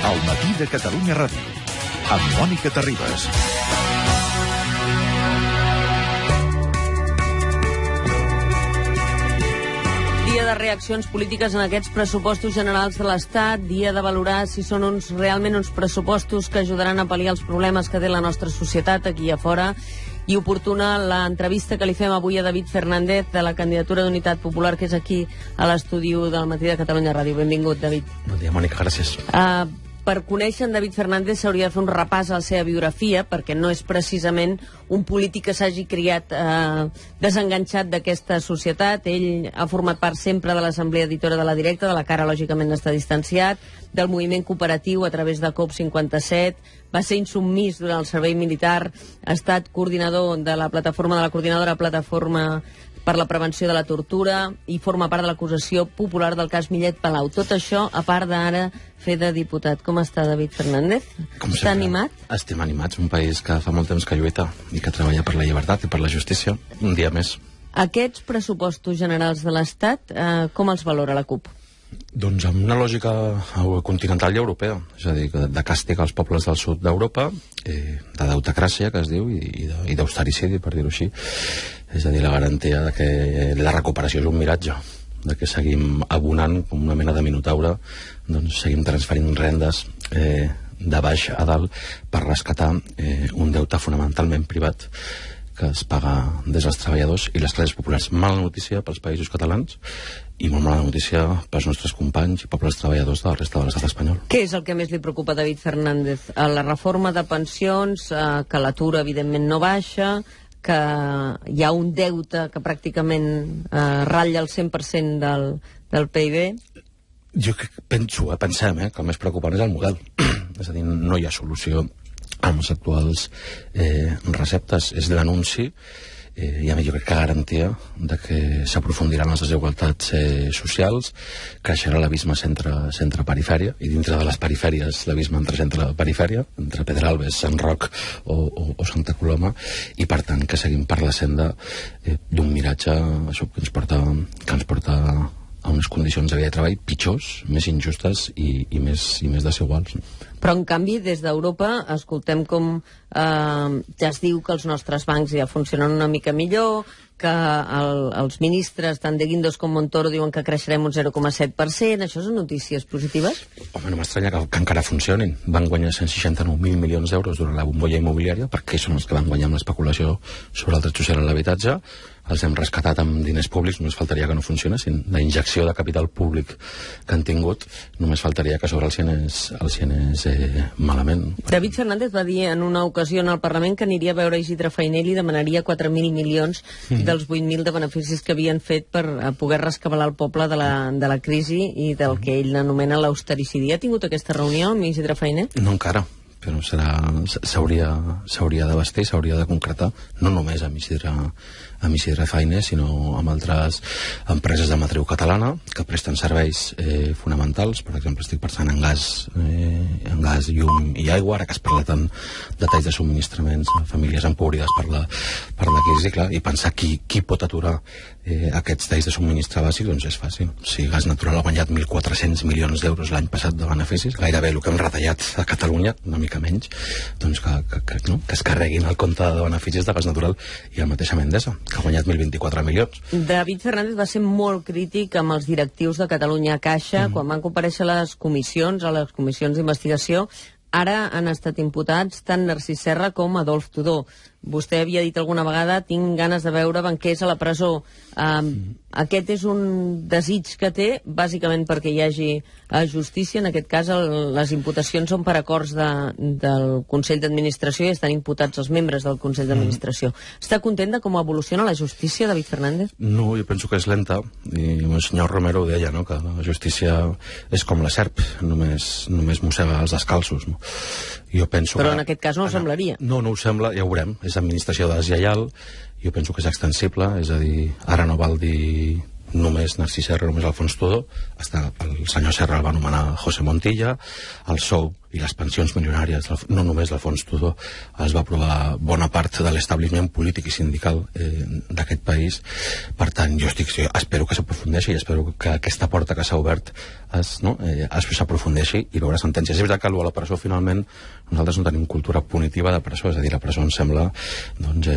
Al matí de Catalunya Ràdio, amb Mònica Terribas. Dia de reaccions polítiques en aquests pressupostos generals de l'Estat, dia de valorar si són realment uns pressupostos que ajudaran a pal·liar els problemes que té la nostra societat aquí a fora, i oportuna l'entrevista que li fem avui a David Fernández de la candidatura d'Unitat Popular, que és aquí a l'estudi del matí de Catalunya Ràdio. Benvingut, David. Bon dia, Mònica, gràcies. Per conèixer en David Fernández s'hauria de fer un repàs a la seva biografia, perquè no és precisament un polític que s'hagi criat desenganxat d'aquesta societat. Ell ha format part sempre de l'Assemblea Editora de la Directa, de la cara lògicament està distanciat, del moviment cooperatiu a través de COP57, va ser insubmís durant el servei militar, ha estat coordinador de la coordinadora Plataforma per la Prevenció de la Tortura i forma part de l'acusació popular del cas Millet Palau. Tot això, a part d'ara fer de diputat. Com està David Fernández? Està animat? Estem animats, un país que fa molt temps que lluita i que treballa per la llibertat i per la justícia. Un dia més. Aquests pressupostos generals de l'Estat, com els valora la CUP? Doncs amb una lògica continental i europea, és a dir, de càstig als pobles del sud d'Europa, de deutecràcia, que es diu, i d'austericidi, per dir-ho així. És a dir, la garantia de que la recuperació és un miratge, de que seguim abonant com una mena de minotaure, doncs seguim transferint rendes de baix a dalt per rescatar un deute fonamentalment privat que es paga des dels treballadors i les classes populars. Mala notícia pels països catalans i molt mala notícia pels nostres companys i pobles treballadors de la resta de l'estat espanyol. Què és el que més li preocupa a David Fernández? La reforma de pensions, que l'atur evidentment no baixa, que hi ha un deute que pràcticament ratlla el 100% del PIB? Jo pensem que el més preocupant és el model. És a dir, no hi ha solució amb les actuals receptes. És l'anunci i a mi jo crec que garantia de que s'aprofundiran les desigualtats socials, creixerà l'abisme centre-perifèria, i dintre de les perifèries l'abisme entre centre-perifèria, entre Pedralbes, Sant Roc o Santa Coloma, i per tant que seguim per la senda d'un miratge això que ens porta a unes condicions de vida i treball pitjors, més injustes i més desiguals. Però, en canvi, des d'Europa escoltem com ja es diu que els nostres bancs ja funcionen una mica millor, que els ministres, tant de Guindos com Montoro, diuen que creixerem un 0,7%. Això són notícies positives? Home, no m'estranya que encara funcionin. Van guanyar 169.000 milions d'euros durant la bombolla immobiliària, perquè són els que van guanyar amb l'especulació sobre el dret social a l'habitatge. Els hem rescatat amb diners públics, només faltaria que no funcionessin. La injecció de capital públic que han tingut, només faltaria que sobre els hi anés malament. David Fernández va dir en una ocasió en el Parlament que aniria a veure Isidre Fainé i li demanaria 4.000 milions dels 8.000 de beneficis que havien fet per poder rescabalar el poble de la crisi i del que ell anomena l'austericidi. Ha tingut aquesta reunió amb Isidre Fainé? No encara, però s'hauria de vestir, s'hauria de concretar, no només amb Isidre Fainé, sinó amb altres empreses de matriu catalana que presten serveis fonamentals. Per exemple, estic pensant en gas, llum i aigua, ara que es parla tant de talls de subministraments a famílies empobrides per la crisi, clar, i pensar qui pot aturar aquests talls de subministre bàsic, doncs és fàcil. Si Gas Natural ha guanyat 1.400 milions d'euros l'any passat de beneficis, gairebé el que hem retallat a Catalunya, una mica menys, doncs que es carreguin el compte de beneficis de Gas Natural i el mateix Endesa, que ha guanyat 1.024 milions. David Fernández va ser molt crític amb els directius de Catalunya Caixa quan van comparèixer a les comissions d'investigació. Ara han estat imputats tant Narcís Serra com Adolf Tudó. Vostè havia dit alguna vegada: tinc ganes de veure banquers a la presó. Aquest és un desig que té, bàsicament perquè hi hagi justícia. En aquest cas, les imputacions són per acords del Consell d'Administració i estan imputats els membres del Consell d'Administració. Està content de com evoluciona la justícia, David Fernández? No, jo penso que és lenta. I el senyor Romero ho deia, no?, que la justícia és com la serp, només mossega els descalços. No? Però en aquest cas no ho semblaria. No ho sembla, ja ho veurem. És administració deslleial, jo penso que és extensible, és a dir, ara no val dir només Narcís Serra, només Alfons Tudó. El senyor Serra el va anomenar José Montilla, el sou i les pensions milionàries, no només del Fons Tudor, es va aprovar bona part de l'establishment polític i sindical d'aquest país. Per tant, jo espero que s'aprofundeixi i espero que aquesta porta que s'ha obert s'aprofundeixi i veure sentències. És veritat que a la presó, finalment, nosaltres no tenim cultura punitiva de presó, és a dir, la presó ens sembla, doncs,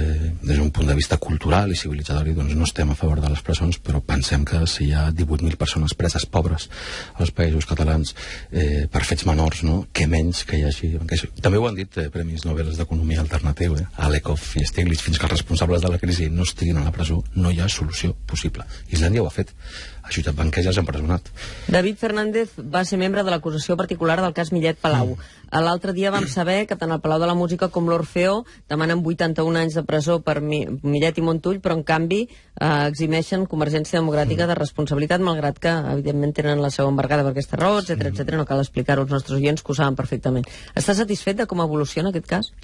des d'un punt de vista cultural i civilitzadori, doncs no estem a favor de les presons, però pensem que si hi ha 18.000 persones preses pobres als països catalans per fets menors, no? Que menys que hi hagi... També ho han dit Premis Nobel d'Economia Alternatiu, Alekhov i Stiglitz, fins que els responsables de la crisi no estiguin a la presó, no hi ha solució possible. Islàndia ho ha fet. Ha jutjat banquers i els ha empresonat. David Fernández va ser membre de l'acusació particular del cas Millet Palau. L'altre dia vam saber que tant el Palau de la Música com l'Orfeó demanen 81 anys de presó per Millet i Montull, però en canvi eximeixen Convergència Democràtica de responsabilitat, malgrat que evidentment tenen la seva embargada per aquesta raó, etc. No cal explicar-ho als nostres oients, que ho saben perfectament. Està satisfet de com evoluciona aquest cas?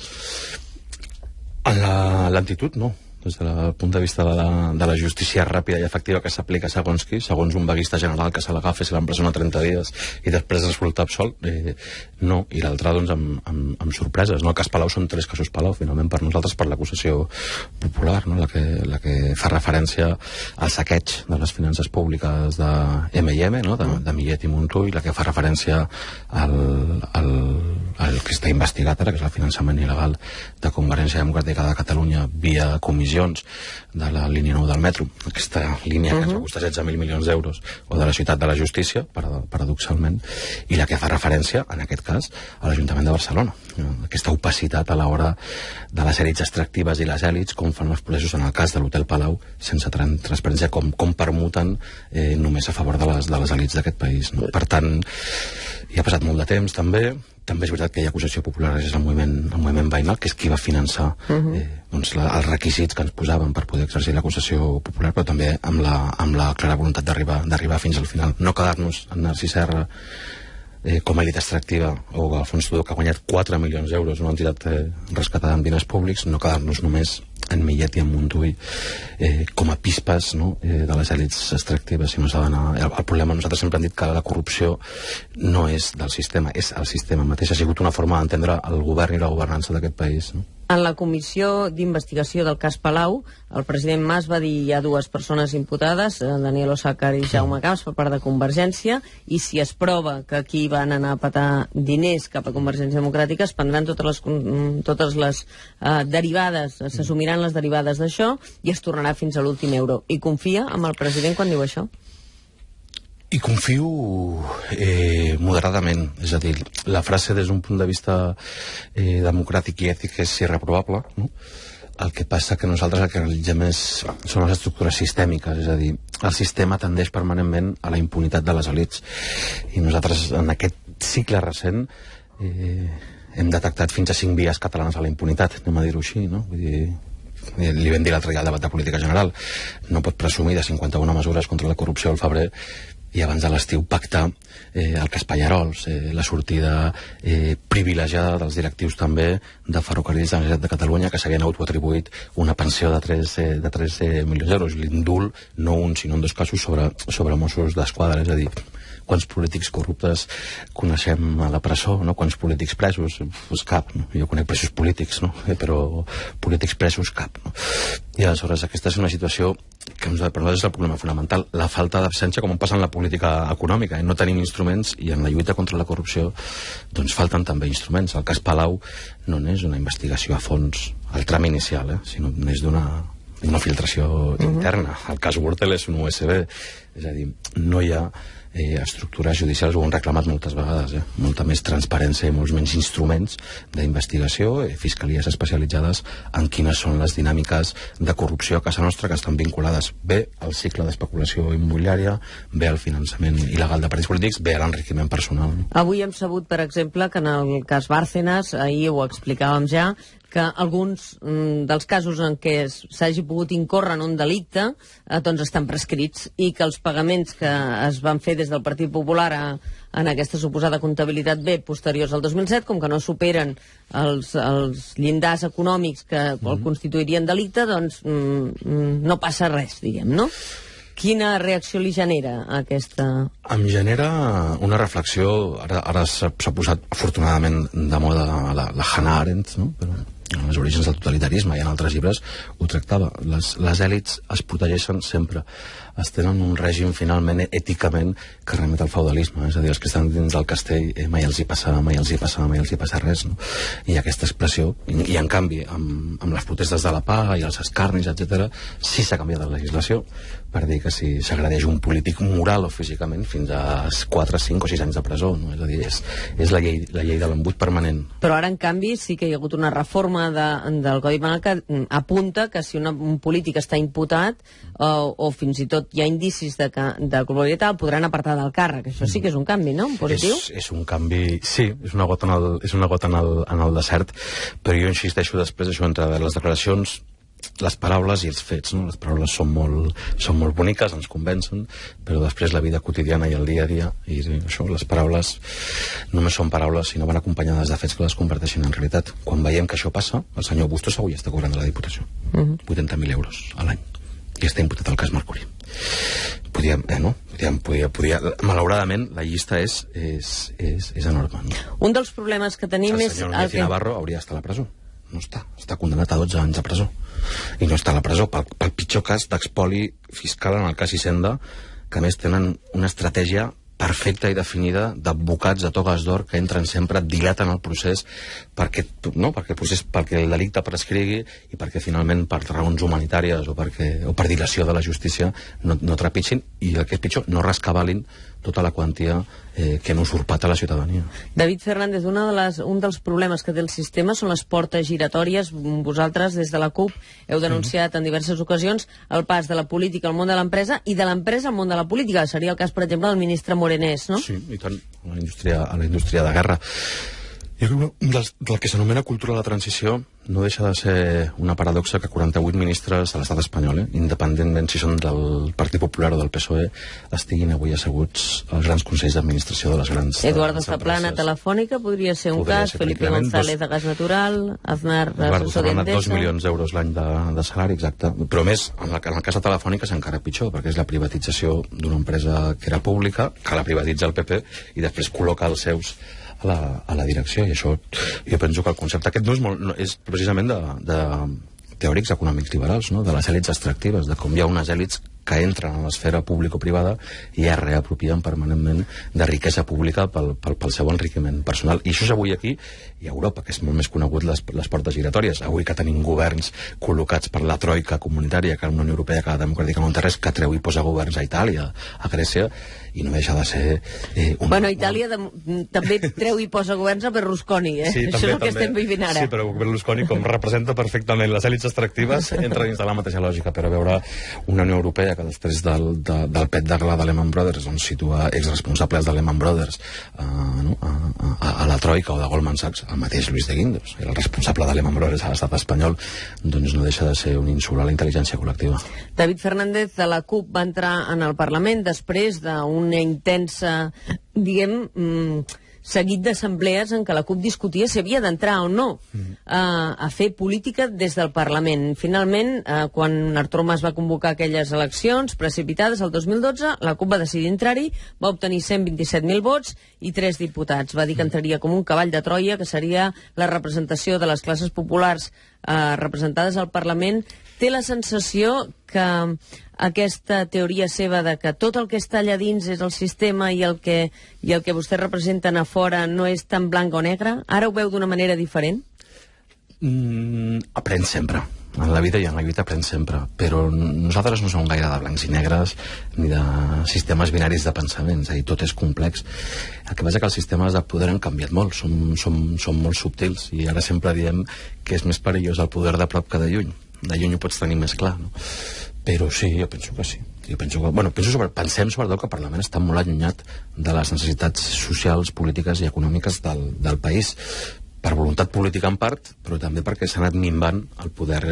En l'actitud, no. Des del punt de vista de la justícia ràpida i efectiva que s'aplica segons qui, segons un vaguista general que se l'agafa i se l'empresona 30 dies i després resulta absolt, no. I l'altre, doncs, amb sorpreses. No? El cas Palau són 3 casos Palau, finalment, per nosaltres, per l'acusació popular, no? la que fa referència al saqueig de les finances públiques de M&M, no? de Millet i Montull, la que fa referència al que està investigat ara, que és el finançament il·legal de Convergència Democràtica de Catalunya via comissió de la línia 9 del metro, aquesta línia que ens va costar 16.000 milions d'euros, o de la Ciutat de la Justícia, paradoxalment, i la que fa referència, en aquest cas, a l'Ajuntament de Barcelona. Aquesta opacitat a l'hora de les èlits extractives i les èlits, com fan els processos en el cas de l'Hotel Palau, sense transparència, com permuten només a favor de les èlits d'aquest país. No? Per tant, hi ha passat molt de temps, també és veritat que hi ha acusació popular, és el moviment veïnal, que és qui va finançar els requisits que ens posaven per poder exercir l'acusació popular, però també amb la clara voluntat d'arribar fins al final. No quedar-nos en Narcís Serra com a elit extractiva o Alfons Tudor, que ha guanyat 4 milions d'euros, una entitat rescatada amb diners públics, no quedar-nos només en Millet i en Montull com a pispes, no? De les èlits extractives, sinó s'ha d'anar... El problema, nosaltres sempre hem dit que la corrupció no és del sistema, és el sistema mateix. Ha sigut una forma d'entendre el govern i la governança d'aquest país, no? En la comissió d'investigació del cas Palau, el president Mas va dir hi ha 2 persones imputades, Daniel Osàcar i Jaume Camps, per part de Convergència, i si es prova que aquí van anar a petar diners cap a Convergència Democràtica, es prendran totes les derivades, s'assumiran les derivades d'això i es tornarà fins a l'últim euro. I confia amb el president quan diu això? I confio moderadament, és a dir, la frase des d'un punt de vista democràtic i ètic és irreprobable, no? El que passa que nosaltres el que analitzem són les estructures sistèmiques, és a dir, el sistema tendeix permanentment a la impunitat de les elits, i nosaltres en aquest cicle recent hem detectat fins a 5 vies catalanes a la impunitat, anem a dir-ho així, no? Vull dir, li vam dir l'altre dia al debat de política general, no pot presumir de 51 mesures contra la corrupció al febrer i abans de l'estiu pactar el cas Pallarols, la sortida privilegiada dels directius també de Ferrocarrils de la Generalitat de Catalunya, que s'havien autoatribuït una pensió de 3 milions d'euros, l'indult, no un sinó en 2 casos sobre Mossos d'Esquadra, és a dir, quants polítics corruptes coneixem a la presó, no? Quants polítics presos? Pues cap, no? Jo conec presos polítics, no? Però polítics presos, cap, no? I aleshores aquesta és una situació que per nosaltres és el problema fonamental, la falta d'absència, com passa en la política econòmica, no tenim instruments, i en la lluita contra la corrupció doncs falten també instruments. El cas Palau no n'és una investigació a fons, al tram inicial, sinó n'és d'una filtració interna. El cas Gürtel és un USB, és a dir, no hi ha estructures judicials, ho han reclamat moltes vegades, molta més transparència i molts menys instruments d'investigació, fiscalies especialitzades en quines són les dinàmiques de corrupció a casa nostra que estan vinculades bé al cicle d'especulació immobiliària, bé al finançament il·legal de partits polítics, bé a l'enriquiment personal. Avui hem sabut, per exemple, que en el cas Bárcenas, ahir ho explicàvem ja, que alguns dels casos en què s'hagi pogut incórrer en un delicte doncs estan prescrits, i que els pagaments que es van fer des del Partit Popular en aquesta suposada comptabilitat B posteriors al 2007, com que no superen els llindars econòmics que el constituirien delicte, doncs no passa res, diguem, no? Quina reacció li genera aquesta? Em genera una reflexió, ara s'ha posat afortunadament de moda la Hannah Arendt, no? Però en els orígens del totalitarisme i en altres llibres ho tractava. Les èlits es protegeixen sempre, es tenen un règim finalment èticament que remet al feudalisme, és a dir, els que estan dins del castell mai els hi passa res, no? I aquesta expressió, i en canvi amb les protestes de la paga i els escarnis, etc., sí s'ha canviat la legislació per dir que si s'agredeix un polític moral o físicament fins a 4, 5 o 6 anys de presó, no? És a dir, és la llei de l'embut permanent. Però ara, en canvi, sí que hi ha hagut una reforma del Codi Penal que apunta que si un polític està imputat o fins i tot hi ha indicis de culpabilitat, el podran apartar del càrrec. Això sí que és un canvi, no? Un positiu? És un canvi, sí, és una gota en el desert, però jo insisteixo després això entre les declaracions, les paraules i els fets, no? Les paraules són molt boniques, ens convencen, però després la vida quotidiana i el dia a dia, i això, les paraules només són paraules si no van acompanyades de fets que les converteixin en realitat. Quan veiem que això passa, el senyor Bustos avui està cobrant de la Diputació 80.000 euros a l'any i està imputat al cas Mercuri. Malauradament la llista és enorme, no? Un dels problemes que tenim és... El senyor Núñez i Navarro hauria d'estar a la presó. No està condemnat a 12 anys de presó. I no està a la presó pel pitjor cas d'expoli fiscal en el cas Hisenda, que a més tenen una estratègia perfecta i definida d'advocats de togues d'or que entren sempre, dilaten el procés perquè el delicte prescrigui i perquè finalment per raons humanitàries o per dilació de la justícia no trepitgin i el que és pitjor, no rescabalin tota la quantia que han usurpat a la ciutadania. David Fernández, un dels problemes que té el sistema són les portes giratòries. Vosaltres, des de la CUP, heu denunciat en diverses ocasions el pas de la política al món de l'empresa i de l'empresa al món de la política. Seria el cas, per exemple, del ministre Morenés, no? Sí, i tant, a la indústria de guerra. Jo crec que del que s'anomena cultura de la transició no deixa de ser una paradoxa que 48 ministres a l'estat espanyol, independentment si són del Partit Popular o del PSOE, estiguin avui asseguts als grans consells d'administració de les grans Eduardo Zaplana, Telefònica, podria ser un cas, Felipe González de Gas Natural, Aznar, assessor d'Endesa... 2 milions d'euros l'any de salari, exacte. Però més, en el cas de Telefònica és encara pitjor, perquè és la privatització d'una empresa que era pública, que la privatitza el PP i després col·loca els seus a la direcció, i això jo penso que el concepte aquest és precisament de teòrics econòmics liberals, no? De les èlits extractives, de com hi ha unes èlits que entren a l'esfera público-privada i es reapropien permanentment de riquesa pública pel seu enriquiment personal. I això és avui aquí i a Europa, que és molt més conegut les portes giratòries. Avui que tenim governs col·locats per la troika comunitària, que la Unió Europea, que la democràtica no té res, que treu i posa governs a Itàlia, a Grècia, i no deixa de ser... Bueno, Itàlia també treu i posa governs a Berlusconi, Sí, això és el que estem vivint ara. Sí, però Berlusconi, com representa perfectament les èlits extractives, entra dins de la mateixa lògica, però veure una Unió Europea que després del pet de gla de Lehman Brothers, on situa exresponsables de Lehman Brothers a la Troika o de Goldman Sachs, el mateix Luis de Guindos, el responsable de Lehman Brothers a l'estat espanyol, doncs no deixa de ser un insult a la intel·ligència col·lectiva. David Fernández de la CUP va entrar en el Parlament després d'una intensa, seguit d'assemblees en què la CUP discutia si havia d'entrar o no a fer política des del Parlament. Finalment, quan Artur Mas va convocar aquelles eleccions precipitades el 2012, la CUP va decidir entrar-hi, va obtenir 127.000 vots i 3 diputats. Va dir que entraria com un cavall de Troia, que seria la representació de les classes populars representades al Parlament. Té la sensació que aquesta teoria seva de que tot el que està allà dins és el sistema i el que vostès representen a fora no és tan blanc o negre? Ara ho veu d'una manera diferent? Aprèn sempre. En la vida i en la lluita aprèn sempre. Però nosaltres no som gaire de blancs i negres ni de sistemes binaris de pensament. És a dir, tot és complex. El que passa que els sistemes de poder han canviat molt. Són molt subtils. I ara sempre diem que és més perillós el poder de prop que de lluny. De lluny ho pots tenir més clar, no? Però sí, jo penso que sí. Pensem sobretot que el Parlament està molt allunyat de les necessitats socials, polítiques i econòmiques del país, per voluntat política en part, però també perquè s'ha anat minvant el poder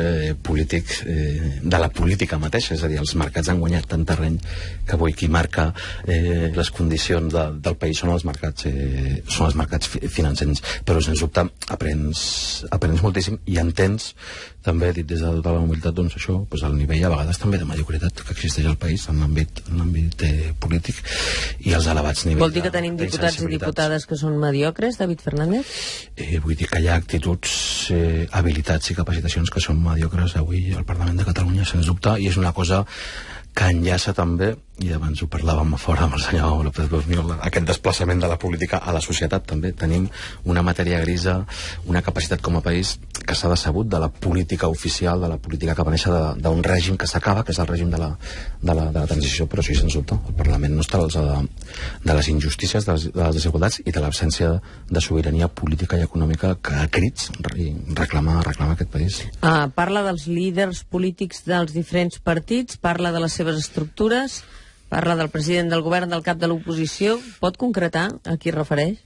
polític de la política mateixa, és a dir, els mercats han guanyat tant terreny que avui qui marca les condicions del país són els mercats financers, però sens dubte aprens moltíssim i entens també, dit des de tota la humilitat, doncs això, doncs el nivell a vegades també de mediocritat que existeix al país en l'àmbit polític i els elevats nivells. Vol dir que tenim diputats i diputades que són mediocres, David Fernández? Vull dir que hi ha actituds, habilitats i capacitacions que són mediocres avui al Parlament de Catalunya, sens dubte, i és una cosa que enllaça també, i abans ho parlàvem a fora amb el senyor López Gosmil, aquest desplaçament de la política a la societat també. Tenim una matèria grisa, una capacitat com a país que s'ha decebut de la política oficial, de la política que va néixer d'un règim que s'acaba, que és el règim de la transició, però sí, sens dubte, el Parlament no està a l'alçada de les injustícies, de les desigualtats i de l'absència de sobirania política i econòmica que a crits reclama aquest país. Parla dels líders polítics dels diferents partits, parla de les seves estructures, parla del president del govern, del cap de l'oposició. Pot concretar a qui refereix?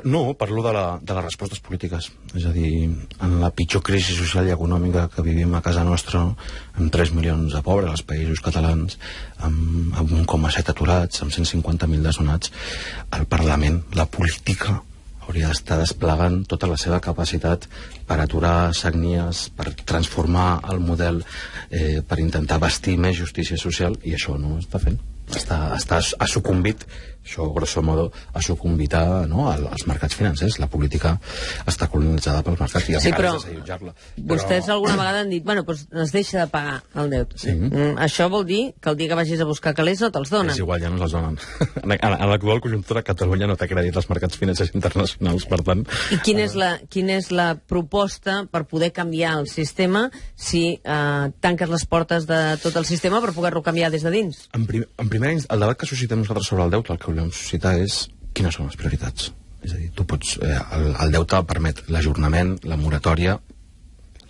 No, parlo de les respostes polítiques. És a dir, en la pitjor crisi social i econòmica que vivim a casa nostra, amb 3 milions de pobres als països catalans, amb 1,7 aturats, amb 150.000 desnonats, el Parlament, la política, hauria d'estar desplegant tota la seva capacitat per aturar sagnies, per transformar el model, per intentar bastir més justícia social, i això no ho està fent. Ha sucumbit, això grosso modo, ha sucumbit als mercats financers. La política està colonitzada pels mercats i sí, però vostès alguna vegada han dit doncs es deixa de pagar el deute. Sí. Això vol dir que el dia que vagis a buscar calés no te'ls donen. És igual, ja no els donen. En l'actual conjuntura Catalunya no té crèdit als mercats financers internacionals, per tant... I quina és la proposta per poder canviar el sistema si tanques les portes de tot el sistema per poder-lo canviar des de dins? En primer, el debat que suscitem nosaltres sobre el deute, el que volem suscitar és quines són les prioritats. És a dir, tu pots... el deute permet l'ajornament, la moratòria,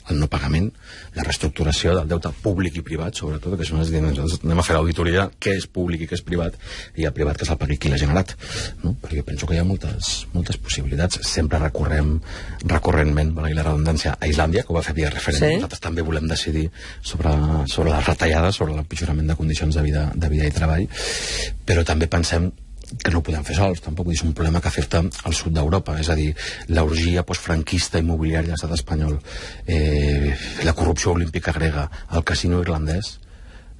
el no pagament, la reestructuració del deute públic i privat, sobretot, que són les dimensions. Anem a fer l'auditoria, què és públic i què és privat, i el privat que se'l pagui qui l'ha generat. No? Perquè penso que hi ha moltes possibilitats. Sempre recurrentment, valgui la redundància, a Islàndia, que ho va fer via referèndum. Sí. Nosaltres també volem decidir sobre les retallades, sobre l'empitjorament de condicions de vida i treball, però també pensem que no ho podem fer sols, tampoc és un problema que afecta al sud d'Europa, és a dir, l'orgia postfranquista immobiliària de l'estat espanyol, la corrupció olímpica grega, el casino irlandès,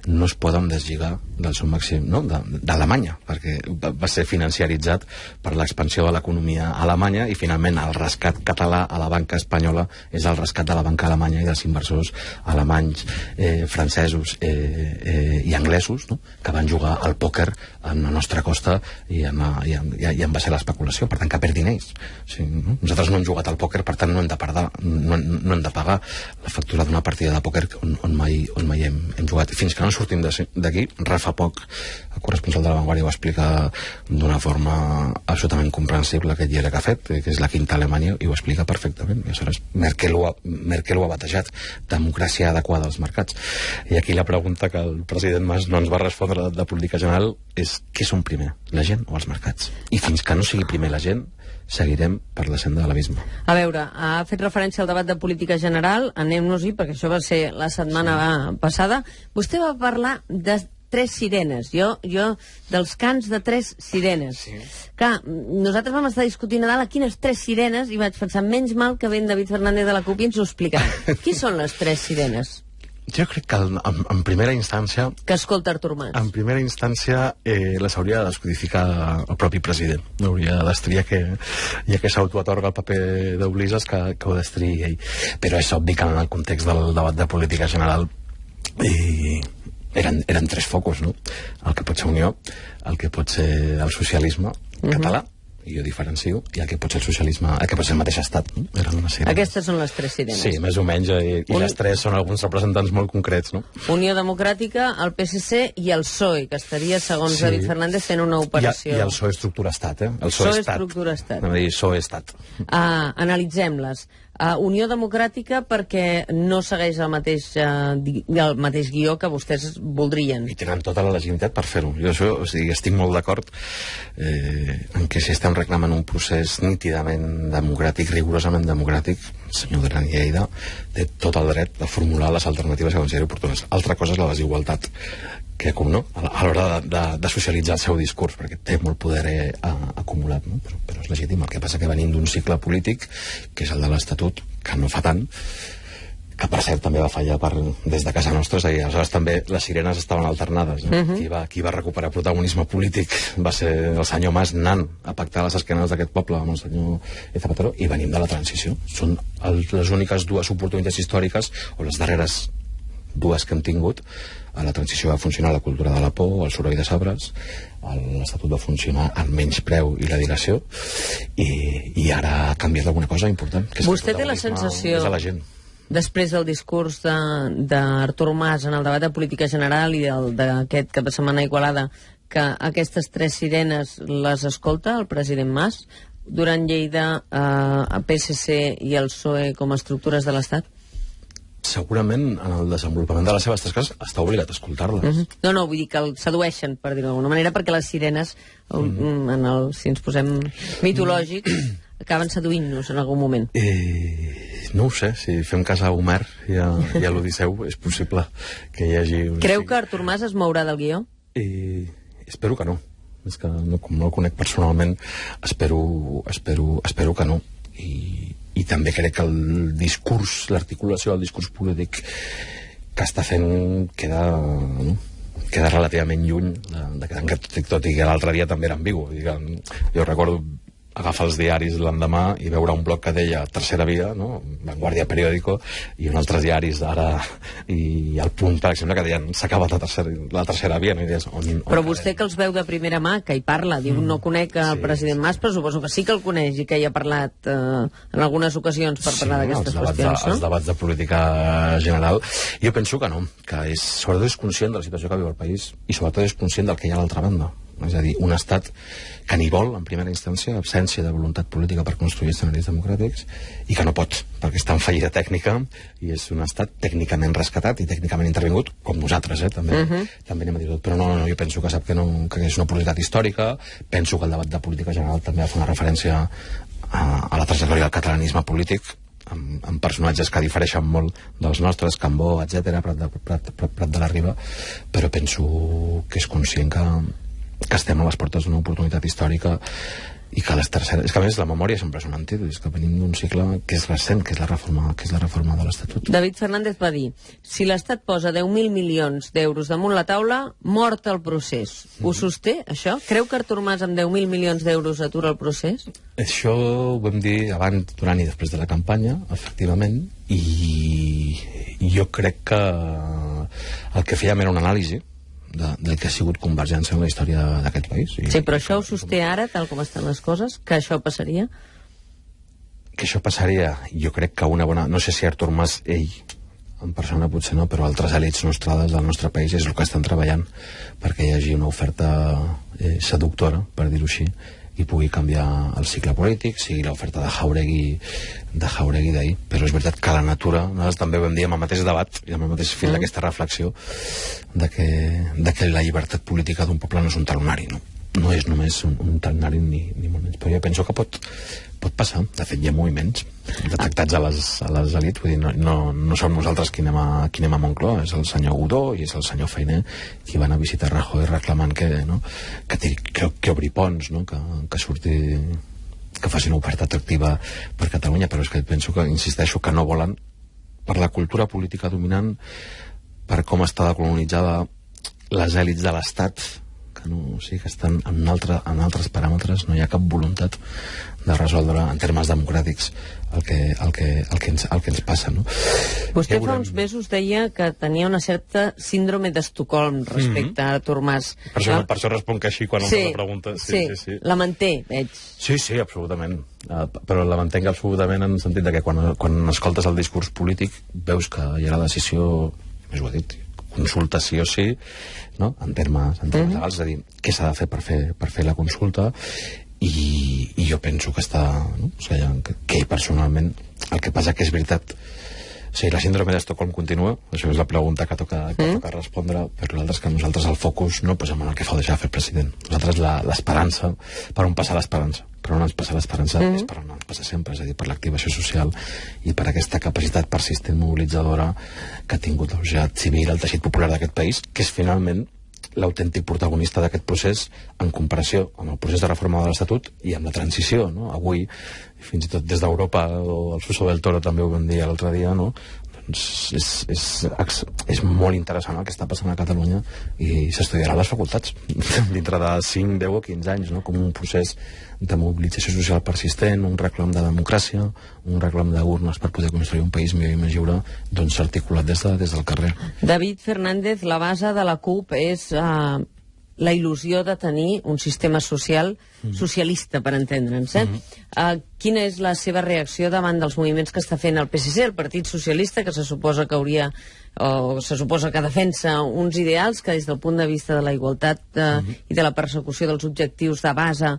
no es poden deslligar del seu màxim, no? d'Alemanya, perquè va ser financiaritzat per l'expansió de l'economia alemanya i finalment el rescat català a la banca espanyola és el rescat de la banca alemanya i dels inversors alemanys, francesos i anglesos, no? Que van jugar al pòquer en la nostra costa i en va ser l'especulació, per tant que perdin ells. O sigui, no? Nosaltres no hem jugat al pòquer, per tant no hem de pagar la factura d'una partida de pòquer on mai hem jugat. Fins que no sortim d'aquí, Rafa Poch, el corresponsal de La Vanguardia, va explicar d'una forma absolutament comprensible aquest gire que ha fet, que és la quinta Alemanya, i ho explica perfectament. I aleshores Merkel ho ha batejat, democràcia adequada als mercats. I aquí la pregunta que el president Mas no ens va respondre de política general és què són primer, la gent o els mercats? I fins que no sigui primer la gent, seguirem per la senda de l'abisme. A veure, ha fet referència al debat de política general, anem-nos-hi, perquè això va ser la setmana passada. Vostè va parlar de 3 sirenes, jo dels cants de 3 sirenes. Sí. Clar, nosaltres vam estar discutint a dalt quines 3 sirenes i vaig pensar, menys mal que ve en David Fernández de la CUP i ens ho explicarà. Qui són les 3 sirenes? Jo crec que en primera instància... Que escolta Artur Mas. En primera instància les hauria de descodificar el propi president. Hauria de destriar ja que s'autoatorga el paper d'Ulisses que ho destriï ell. Però és obvi que en el context del debat de política general eren 3 focus, no? El que pot ser Unió, el que pot ser el socialisme català, i jo diferencio, i el que pot ser el socialisme, el que pot ser el mateix estat, no? Aquestes són les 3 sirenes. Sí, més o menys, i les 3 són alguns representants molt concrets, no? Unió Democràtica, el PSC i el PSOE, que estaria, segons David Fernández, fent una operació... I el PSOE estructura estat, El PSOE estructura estat. Anem a dir PSOE estat. Analitzem-les. Unió Democràtica perquè no segueix el mateix guió que vostès voldrien. I tenen tota la legitimitat per fer-ho. Jo estic molt d'acord en que si estem estan reclamant un procés nítidament democràtic, rigorosament democràtic. El senyor Duran i Lleida té tot el dret de formular les alternatives que consideri oportunes. Altra cosa és la desigualtat, que com no, a l'hora de socialitzar el seu discurs, perquè té molt poder acumulat, no? Però és legítim. El que passa que venim d'un cicle polític, que és el de l'Estatut, que no fa tant, que per cert també va fallar des de casa nostra, és a dir, aleshores també les sirenes estaven alternades. Qui va recuperar protagonisme polític va ser el senyor Mas anant a pactar les esquenes d'aquest poble amb el senyor Zapatero, i venim de la transició. Són les úniques dues oportunitats històriques, o les darreres dues que hem tingut. A la transició va funcionar la cultura de la por, el soroll de sabres, l'Estatut va funcionar el menyspreu i la dilació, i ara ha canviat alguna cosa important. Vostè té la sensació, després del discurs d'Artur Mas en el debat de política general i d'aquest cap de setmana a Igualada, que aquestes tres sirenes les escolta el president Mas, Duran Lleida, PSC i el PSOE com a estructures de l'Estat? Segurament en el desenvolupament de les seves tasques està obligat a escoltar-les. No, vull dir que el sedueixen, per dir-ho d'alguna manera, perquè les sirenes, si ens posem mitològics, acaben seduint-nos en algun moment. No ho sé, si fem cas a Homer i a l'Odisseu, és possible que hi hagi... Creu que Artur Mas es mourà del guió? Espero que no. És que com no el conec personalment, espero que no. I també crec que el discurs, l'articulació del discurs polític que està fent queda relativament lluny tot i que l'altre dia també era ambigu. Jo recordo agafar els diaris l'endemà i veure un bloc que deia Tercera Via, no? Vanguardia Periódico, i uns altres diaris ara, i el Punt, per exemple, que deien s'ha acabat la tercera via, no? Però vostè, que els veu de primera mà, que hi parla, diu no conec el president Mas, però suposo que sí que el coneix i que hi ha parlat en algunes ocasions per parlar d'aquestes qüestions, no? Els debats de política general. Jo penso que no, que sobretot és conscient de la situació que viu el país i sobretot és conscient del que hi ha a l'altra banda. És a dir, un estat que ni vol, en primera instància, absència de voluntat política per construir escenaris democràtics, i que no pot, perquè està en fallida tècnica, i és un estat tècnicament rescatat i tècnicament intervingut, com nosaltres, també anem a dir tot. Però no, jo penso que sap que és una oportunitat històrica, penso que el debat de política general també va fer una referència a la trajectòria del catalanisme polític, amb personatges que difereixen molt dels nostres, Cambó, etc., Prat de la Riba, però penso que és conscient que estem a les portes d'una oportunitat històrica i que les terceres... És que a més la memòria sempre és un antídot, és que venim d'un cicle que és recent, que és la reforma de l'Estatut. David Fernández va dir: si l'Estat posa 10.000 milions d'euros damunt la taula, mort el procés. Ho sosté, això? Creu que Artur Mas amb 10.000 milions d'euros atura el procés? Això ho vam dir abans, durant i després de la campanya, efectivament, i jo crec que el que fèiem era una anàlisi del que ha sigut Convergència en la història d'aquest país. Sí, però això ho sosté ara, tal com estan les coses? Que això passaria? Que això passaria, jo crec que una bona... No sé si Artur Mas, ell, en persona potser no, però altres elits nostrades del nostre país és el que estan treballant perquè hi hagi una oferta seductora, per dir-ho així, i pugui canviar el cicle polític, sigui l'oferta de Jauregui d'ahir. Però és veritat que la natura, nosaltres també ho vam dir amb el mateix debat i amb el mateix fil d'aquesta reflexió de que la llibertat política d'un poble no és un talonari, no? No és només un talonari ni molt menys, però jo penso que pot passar. De fet, hi ha moviments detectats a les elits, vull dir, no som nosaltres qui anem a Moncloa, és el senyor Godó i és el senyor Fainé qui van a visitar Rajoy reclamant que obri ponts, no? Que surti, que faci una oferta atractiva per Catalunya, però és que penso que, insisteixo, que no volen, per la cultura política dominant, per com està decolonitzada les èlits de l'Estat, que estan en altres paràmetres, no hi ha cap voluntat de resoldre en termes democràtics el que ens passa, no? Vostè fa uns mesos deia que tenia una certa síndrome d'Estocolm respecte a Artur Mas. Per això responc així quan em fa la pregunta. Sí. La manté, veig. Sí, absolutament. Però la mantenc absolutament en el sentit de que quan escoltes el discurs polític veus que hi ha la decisió, més ho ha dit, consulta sí o sí, no? En termes legals, és a dir, què s'ha de fer per fer la consulta, i jo penso que està, no? O sigui, que personalment, el que passa que és veritat, o sigui, la síndrome d'Estocolm continua, això és la pregunta que toca respondre, però l'altre és que nosaltres el focus no posem en el que fa deixar fer el president. Nosaltres l'esperança, per on passa l'esperança? per on ens passa l'esperança és per on ens passa sempre, és a dir, per l'activació social i per aquesta capacitat persistent mobilitzadora que ha tingut la societat civil, el teixit popular d'aquest país, que és finalment l'autèntic protagonista d'aquest procés en comparació amb el procés de reforma de l'Estatut i amb la transició, no? Avui, fins i tot des d'Europa, o el Suso del Toro també ho vam dir l'altre dia, no? Doncs és molt interessant el que està passant a Catalunya i s'estudiarà a les facultats dintre de 5, 10 o 15 anys, no? Com un procés de mobilització social persistent, un reclam de democràcia, un reclam d'urnes per poder construir un país millor i més lliure, doncs s'ha articulat des del carrer. David Fernández, la base de la CUP és la il·lusió de tenir un sistema social socialista, per entendre'ns. Quina és la seva reacció davant dels moviments que està fent el PSC, el Partit Socialista, que se suposa que hauria, o se suposa que defensa uns ideals que des del punt de vista de la igualtat i de la persecució dels objectius de base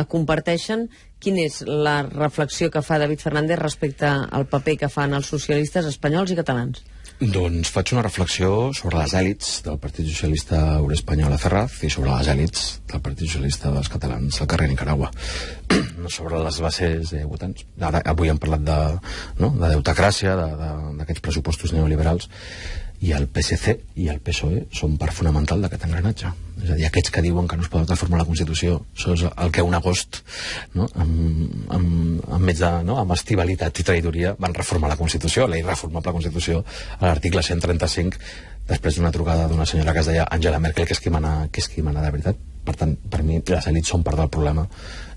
comparteixen? Quina és la reflexió que fa David Fernández respecte al paper que fan els socialistes espanyols i catalans? Doncs faig una reflexió sobre les èlits del Partit Socialista Obrer Espanyol a Ferraz i sobre les èlits del Partit Socialista dels catalans al carrer Nicaragua. No sobre les bases votants. Avui hem parlat de deutecràcia, d'aquests pressupostos neoliberals, i el PSC i el PSOE són part fonamental d'aquest engranatge. És a dir, aquests que diuen que no es pot reformar la Constitució són el que un agost, no? amb estivalitat i traïdoria van reformar la Constitució, la irreformable Constitució, a l'article 135, després d'una trucada d'una senyora que es deia Angela Merkel, que és qui mana de veritat. Per tant, per mi, les elits són part del problema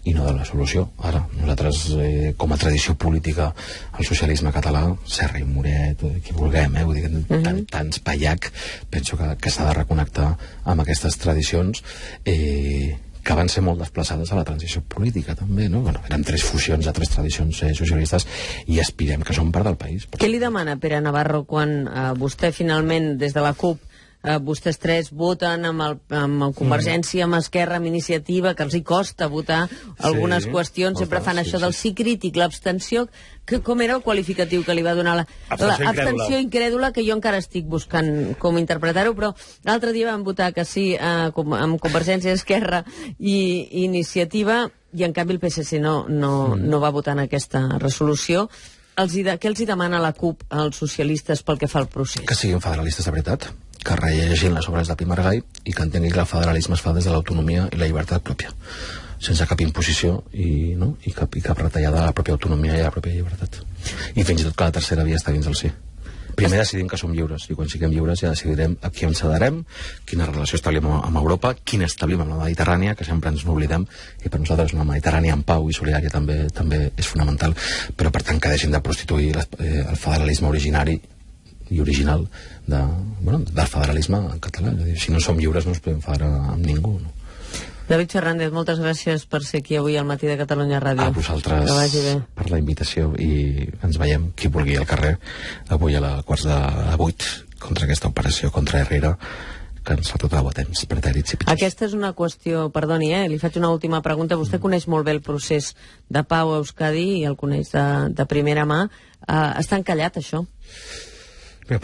i no de la solució. Ara, nosaltres, com a tradició política, el socialisme català, Serra i Moret, qui vulguem, vull dir, tants Pallac, penso que s'ha de reconnectar amb aquestes tradicions que van ser molt desplaçades a la transició política, també, no? Bueno, eren 3 fusions de 3 tradicions socialistes i aspirem que són part del país. Què li demana Pere Navarro quan vostè finalment, des de la CUP, vostès 3 voten amb Convergència, amb Esquerra, amb Iniciativa, que els hi costa votar algunes qüestions, sempre fan això del sí crític, l'abstenció, com era el qualificatiu que li va donar l'abstenció incrèdula, que jo encara estic buscant com interpretar-ho, però l'altre dia vam votar que sí amb Convergència, Esquerra i Iniciativa, i en canvi el PSC no va votar en aquesta resolució. Què els hi demana la CUP als socialistes pel que fa al procés? Que siguin federalistes de veritat, que rellegeixin les obres de Pi Margall i que entenguin que el federalisme es fa des de l'autonomia i la llibertat pròpia, sense cap imposició i cap retallada de la pròpia autonomia i la pròpia llibertat. I fins i tot que la tercera via està dins del sí. Primer decidim que som lliures, i quan siguem lliures ja decidirem a qui ens cedarem, quina relació establim amb Europa, quina establim amb la Mediterrània, que sempre ens n'oblidem, i per nosaltres una Mediterrània en pau i solidària també és fonamental, però per tant que deixin de prostituir el federalisme originari i original del federalisme en català. Si no som lliures no ens podem federar amb ningú, no? David Fernández, moltes gràcies per ser aquí avui al Matí de Catalunya Ràdio. A vosaltres per la invitació i ens veiem qui vulgui al carrer avui a 7:45 contra aquesta operació contra Herrera que ens fa tot el temps, pretèrits i pitjors. Aquesta és una qüestió, perdoni, li faig una última pregunta. Vostè coneix molt bé el procés de pau a Euskadi i el coneix de primera mà. Està encallat, això? Mira,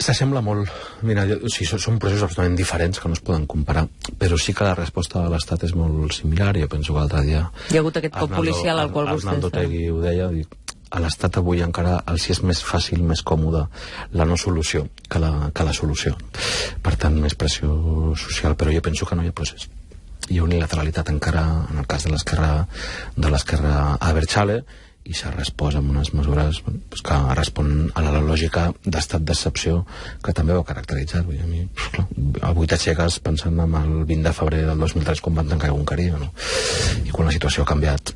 s'assembla molt. Mira, són processos absolutament diferents que no es poden comparar, però sí que la resposta de l'Estat és molt similar. Jo penso que l'altre dia hi ha hagut aquest cop policial al qual vostè Arnaldo Tegui ho deia, a l'Estat avui encara els és més fàcil, més còmode la no solució que la solució. Per tant, més pressió social, però jo penso que no hi ha procés. Hi ha unilateralitat encara en el cas de l'esquerra Abertzale, i s'ha respost amb unes mesures que responen a la lògica d'estat d'excepció que també ho ha caracteritzat. Avui t'aixeques pensant en el 20 de febrer del 2003 quan van tancar Guncaria, no? I quan la situació ha canviat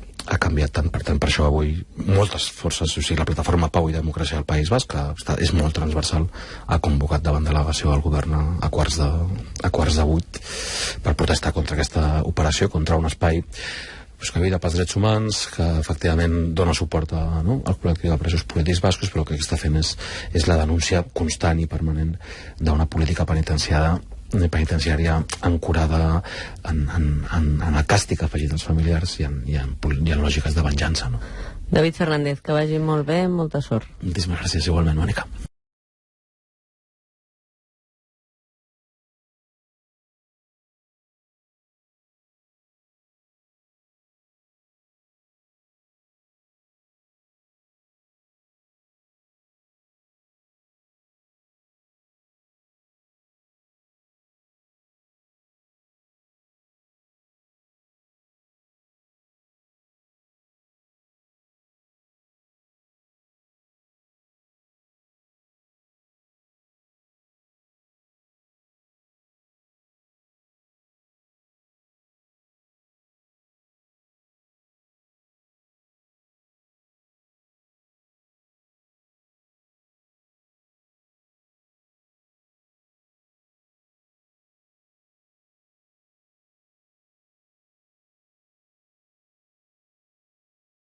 tant. Per tant, per això avui moltes forces, o sigui, la plataforma Pau i Democràcia del País Basc, que és molt transversal, ha convocat davant delegació del govern a quarts de 8 per protestar contra aquesta operació, contra un espai que veïlla pels drets humans, que efectivament dona suport al col·lectiu de presos polítics bascos, però que el que està fent és la denúncia constant i permanent d'una política penitenciària ancorada en el càstig afegit als familiars i en lògiques de venjança. David Fernández, que vagi molt bé, molta sort. Moltíssimes gràcies, igualment, Mònica.